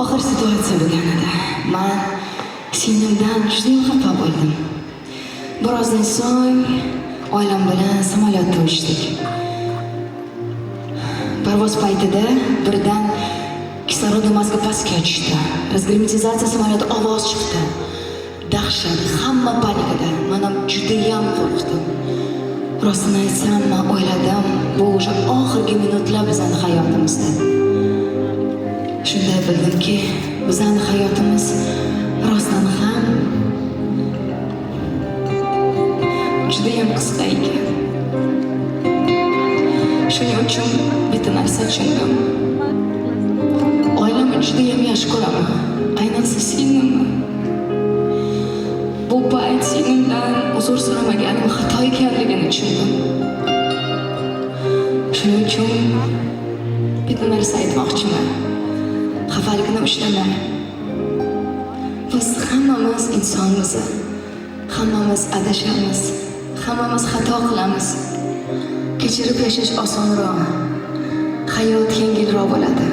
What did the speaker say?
Oxir situatsiya bo'lgan edi. Men singlimdan juda xafa bo'ldim. Birozdan so'ng oilam bilan samolyotda uchdik. Parvoz paytida birdan kislorod maska pastga tushdi. Razgramatizatsiya samolyoti ovoz chiqdi. Dahshat, hamma panikada. Men ham juda ham qo'rqdim. Rostini aytsam, men o'yladim, bu o'sha oxirgi minutlar bizning hayotimizda. Shunday bildimki, bizning hayotimiz rostdan ham juda ham qisqa ekan. Shuning uchun bitta narsa tushundim. Oilamni juda ham yaxshi ko'raman, ayniqsa singlimni. Bu payt singlimdan uzr so'ramaganim xato ekanligini tushundim. Shuning uchun bitta narsa aytmoqchiman. Xafalikni ushlamang. Biz hammamiz insonmiz. Hammamiz adashamiz. Hammamiz xato qilamiz. Kechirib yashash osonroq. Hayot yengilroq bo'ladi.